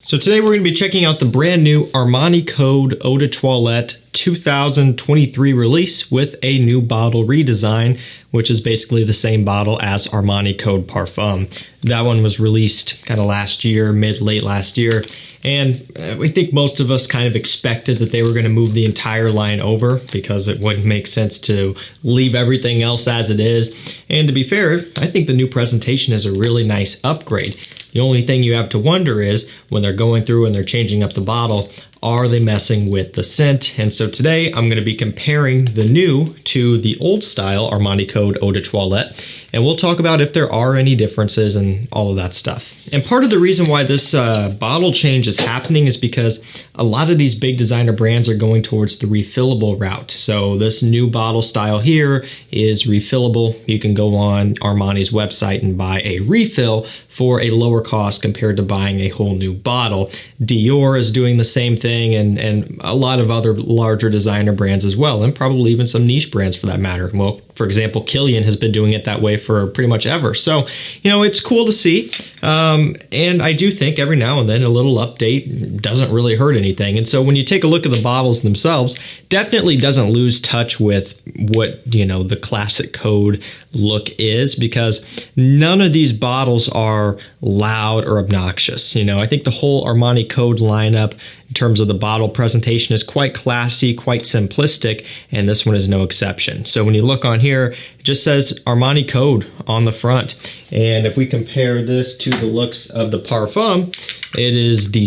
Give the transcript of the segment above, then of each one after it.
So today we're going to be checking out the brand new Armani Code Eau de Toilette 2023 release with a new bottle redesign, which is basically the same bottle as Armani Code Parfum. That one was released kind of last year, late last year, and we think most of us kind of expected that they were going to move the entire line over because it wouldn't make sense to leave everything else as it is. And to be fair, I think the new presentation is a really nice upgrade. The only thing you have to wonder is when they're going through and they're changing up the bottle, are they messing with the scent? And so today I'm going to be comparing the new to the old style Armani Code Eau de Toilette, and we'll talk about if there are any differences and all of that stuff. And part of the reason why this bottle change is happening is because a lot of these big designer brands are going towards the refillable route. So this new bottle style here is refillable. You can go on Armani's website and buy a refill for a lower cost compared to buying a whole new bottle. Dior is doing the same thing, and a lot of other larger designer brands as well, and probably even some niche brands for that matter. Well, for example, Killian has been doing it that way for pretty much ever. So, you know, it's cool to see. And I do think every now and then a little update doesn't really hurt anything. And so when you take a look at the bottles themselves, definitely doesn't lose touch with what, you know, the classic Code look is, because none of these bottles are loud or obnoxious. You know, I think the whole Armani Code lineup in terms of the bottle presentation is quite classy, quite simplistic, and this one is no exception. So when you look on here, it just says Armani Code on the front. And if we compare this to the looks of the Parfum, it is the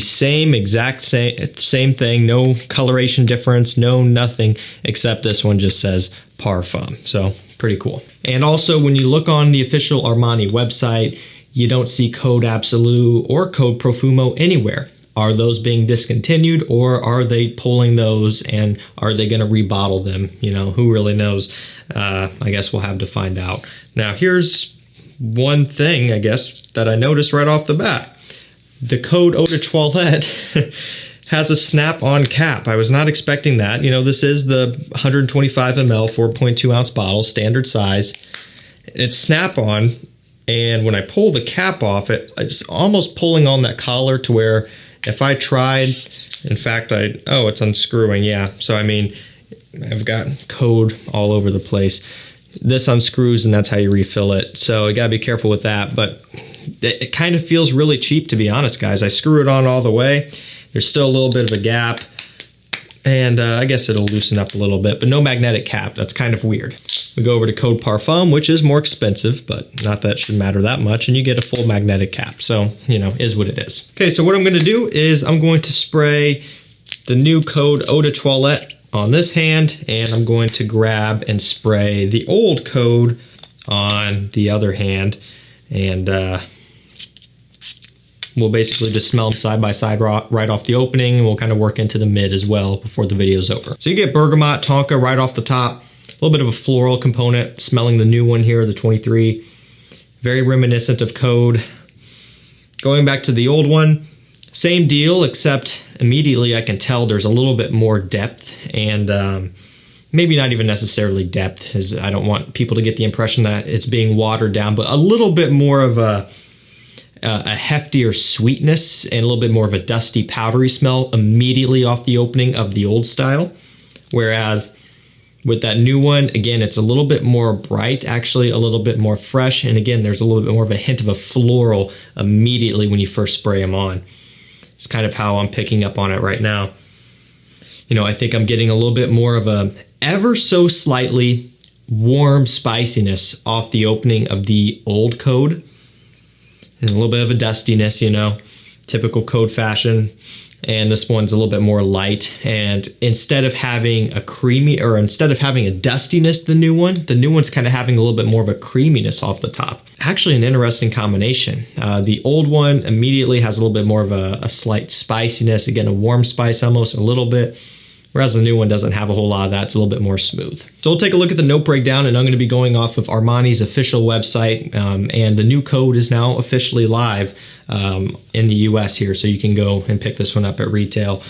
exact same thing, no coloration difference, no nothing, except this one just says Parfum. So pretty cool. And also when you look on the official Armani website, you don't see Code Absolute or Code Profumo anywhere. Are those being discontinued, or are they pulling those and are they going to rebottle them? You know, who really knows? I guess we'll have to find out. Now, here's one thing, I guess, that I noticed right off the bat. The Code Eau de Toilette has a snap-on cap. I was not expecting that. You know, this is the 125 ml, 4.2 ounce bottle, standard size. It's snap-on, and when I pull the cap off, it's almost pulling on that collar to where if I tried, in fact, oh, it's unscrewing, yeah. So, I mean, I've got Code all over the place. This unscrews, and that's how you refill it. So you gotta be careful with that, but it kind of feels really cheap, to be honest, guys. I screw it on all the way. There's still a little bit of a gap, and I guess it'll loosen up a little bit, but no magnetic cap. That's kind of weird. We go over to Code Parfum, which is more expensive, but not that it should matter that much, and you get a full magnetic cap. So, you know, is what it is. Okay, so what I'm going to do is I'm going to spray the new Code Eau de Toilette on this hand, and I'm going to grab and spray the old Code on the other hand, and we'll basically just smell them side by side right off the opening, and we'll kind of work into the mid as well before the video's over. So you get bergamot, tonka right off the top, a little bit of a floral component, smelling the new one here, the 23. Very reminiscent of Code. Going back to the old one, same deal, except immediately I can tell there's a little bit more depth, and maybe not even necessarily depth, as I don't want people to get the impression that it's being watered down, but a little bit more of a heftier sweetness and a little bit more of a dusty, powdery smell immediately off the opening of the old style. Whereas with that new one, again, it's a little bit more bright, actually a little bit more fresh. And again, there's a little bit more of a hint of a floral immediately when you first spray them on. It's kind of how I'm picking up on it right now. You know, I think I'm getting a little bit more of a ever so slightly warm spiciness off the opening of the old Code. And a little bit of a dustiness, you know, typical Code fashion. And this one's a little bit more light. And instead of having a dustiness, the new one's kind of having a little bit more of a creaminess off the top. Actually an interesting combination. The old one immediately has a little bit more of a slight spiciness, again, a warm spice almost, a little bit. Whereas the new one doesn't have a whole lot of that. It's a little bit more smooth. So we'll take a look at the note breakdown, and I'm going to be going off of Armani's official website, and the new Code is now officially live in the US here, so you can go and pick this one up at retail.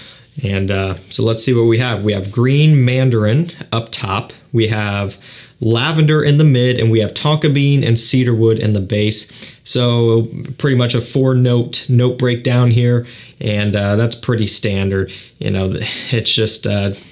And so let's see what we have. We have green mandarin up top. We have lavender in the mid, and we have tonka bean and cedarwood in the base. So pretty much a 4-note breakdown here, and that's pretty standard. You know, it's just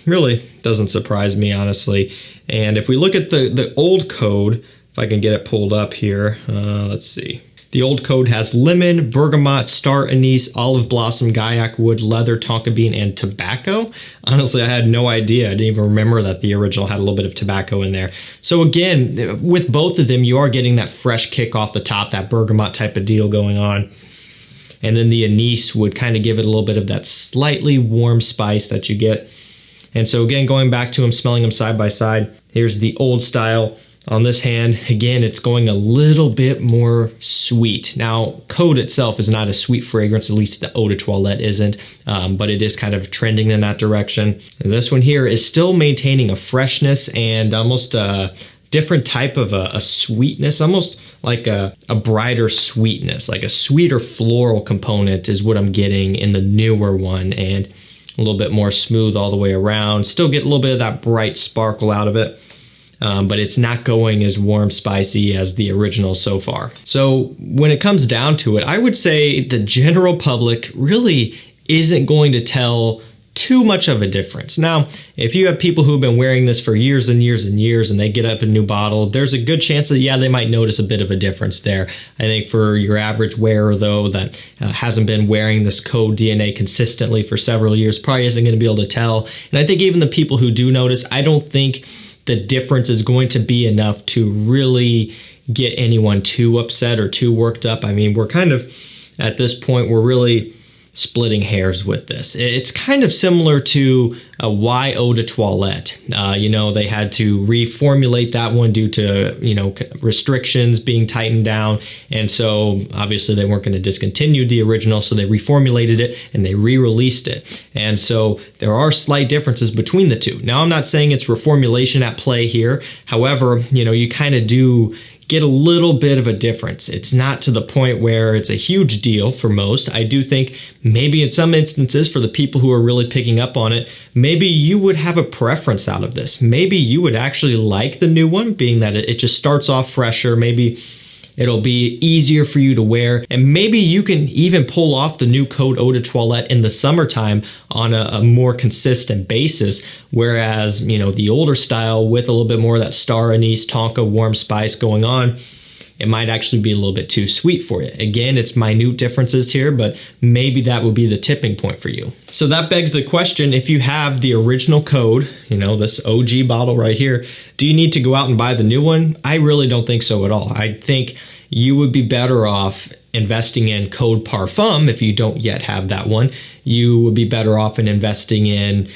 really doesn't surprise me, honestly. And if we look at the old code, if I can get it pulled up here, let's see. The old code has lemon, bergamot, star anise, olive blossom, guaiac wood, leather, tonka bean, and tobacco. Honestly, I had no idea. I didn't even remember that the original had a little bit of tobacco in there. So again, with both of them, you are getting that fresh kick off the top, that bergamot type of deal going on. And then the anise would kind of give it a little bit of that slightly warm spice that you get. And so again, going back to them, smelling them side by side, here's the old style. On this hand, again, it's going a little bit more sweet. Now, Code itself is not a sweet fragrance, at least the Eau de Toilette isn't, but it is kind of trending in that direction. And this one here is still maintaining a freshness and almost a different type of a sweetness, almost like a brighter sweetness, like a sweeter floral component is what I'm getting in the newer one, and a little bit more smooth all the way around. Still get a little bit of that bright sparkle out of it. But it's not going as warm, spicy as the original so far. So when it comes down to it, I would say the general public really isn't going to tell too much of a difference. Now, if you have people who've been wearing this for years and years and years and they get up a new bottle, there's a good chance that, yeah, they might notice a bit of a difference there. I think for your average wearer, though, that hasn't been wearing this Code DNA consistently for several years, probably isn't going to be able to tell. And I think even the people who do notice, I don't think the difference is going to be enough to really get anyone too upset or too worked up. I mean, we're kind of, at this point, we're really splitting hairs with this. It's kind of similar to a Y Eau de Toilette. They had to reformulate that one due to, restrictions being tightened down. And so obviously they weren't going to discontinue the original, so they reformulated it and they re-released it. And so there are slight differences between the two. Now, I'm not saying it's reformulation at play here. However, you kind of do get a little bit of a difference. It's not to the point where it's a huge deal for most. I do think maybe in some instances for the people who are really picking up on it, maybe you would have a preference out of this. Maybe you would actually like the new one, being that it just starts off fresher. Maybe it'll be easier for you to wear. And maybe you can even pull off the new Code Eau de Toilette in the summertime on a more consistent basis. Whereas, the older style with a little bit more of that star anise, tonka, warm spice going on, it might actually be a little bit too sweet for you. Again, it's minute differences here, but maybe that would be the tipping point for you. So that begs the question, if you have the original Code, this OG bottle right here, do you need to go out and buy the new one? I really don't think so at all. I think you would be better off investing in Code Parfum if you don't yet have that one. You would be better off in investing in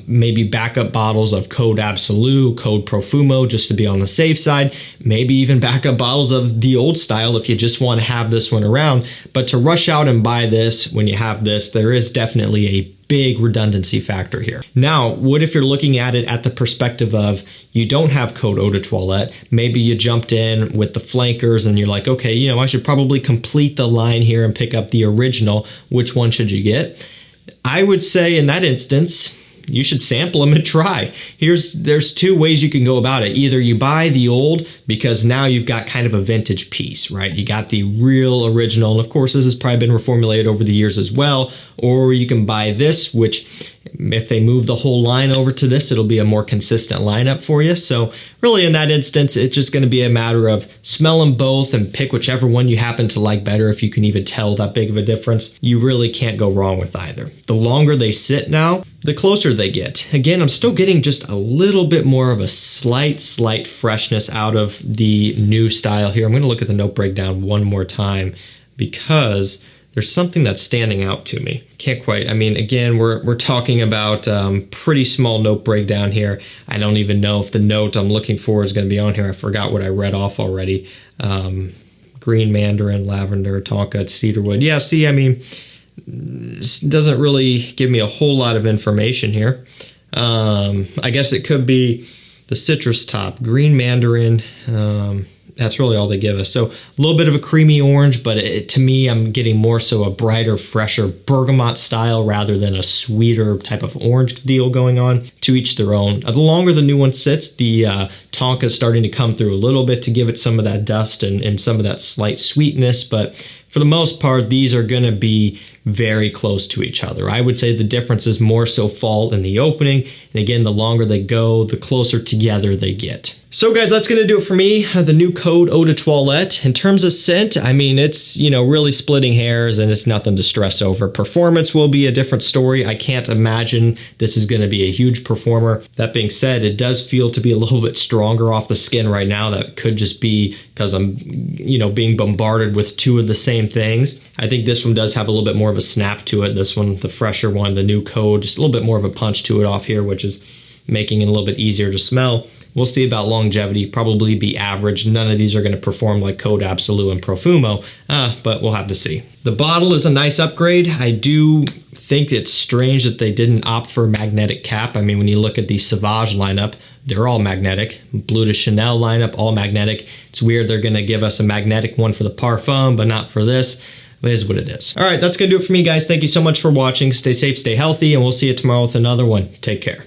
maybe backup bottles of Code Absolute, Code Profumo, just to be on the safe side. Maybe even backup bottles of the old style if you just want to have this one around. But to rush out and buy this when you have this, there is definitely a big redundancy factor here. Now, what if you're looking at it at the perspective of you don't have Code Eau de Toilette? Maybe you jumped in with the flankers and you're like, okay, I should probably complete the line here and pick up the original. Which one should you get? I would say in that instance, you should sample them and try. There's two ways you can go about it. Either you buy the old because now you've got kind of a vintage piece, right? You got the real original, and of course this has probably been reformulated over the years as well. Or you can buy this, which if they move the whole line over to this, it'll be a more consistent lineup for you. So really in that instance, it's just going to be a matter of smell them both and pick whichever one you happen to like better. If you can even tell that big of a difference, you really can't go wrong with either. The longer they sit now, the closer they get. Again, I'm still getting just a little bit more of a slight freshness out of the new style here. I'm going to look at the note breakdown one more time because there's something that's standing out to me. Can't quite, again, we're talking about pretty small note breakdown here. I don't even know if the note I'm looking for is going to be on here. I forgot what I read off already. Green mandarin, lavender, tonka, cedarwood. Yeah, see, this doesn't really give me a whole lot of information here. I guess it could be the citrus top, green mandarin. That's really all they give us. So a little bit of a creamy orange, but to me, I'm getting more so a brighter, fresher bergamot style rather than a sweeter type of orange deal going on. To each their own. The longer the new one sits, the Tonka is starting to come through a little bit to give it some of that dust and some of that slight sweetness, but for the most part, these are going to be very close to each other. I would say the difference is more so fall in the opening, and again, the longer they go, the closer together they get. So guys, that's going to do it for me, the new Code Eau de Toilette. In terms of scent, I mean, it's, really splitting hairs and it's nothing to stress over. Performance will be a different story. I can't imagine this is going to be a huge performer. That being said, it does feel to be a little bit stronger off the skin right now. That could just be because I'm, being bombarded with two of the same things. I think this one does have a little bit more of a snap to it. This one, the fresher one, the new Code, just a little bit more of a punch to it off here, which is making it a little bit easier to smell. We'll see about longevity, probably be average. None of these are going to perform like Code Absolute and Profumo, but we'll have to see. The bottle is a nice upgrade. I do think it's strange that they didn't opt for a magnetic cap. I mean, when you look at the Sauvage lineup, they're all magnetic. Bleu de Chanel lineup, all magnetic. It's weird they're going to give us a magnetic one for the Parfum, but not for this. It is what it is. All right, that's going to do it for me, guys. Thank you so much for watching. Stay safe, stay healthy, and we'll see you tomorrow with another one. Take care.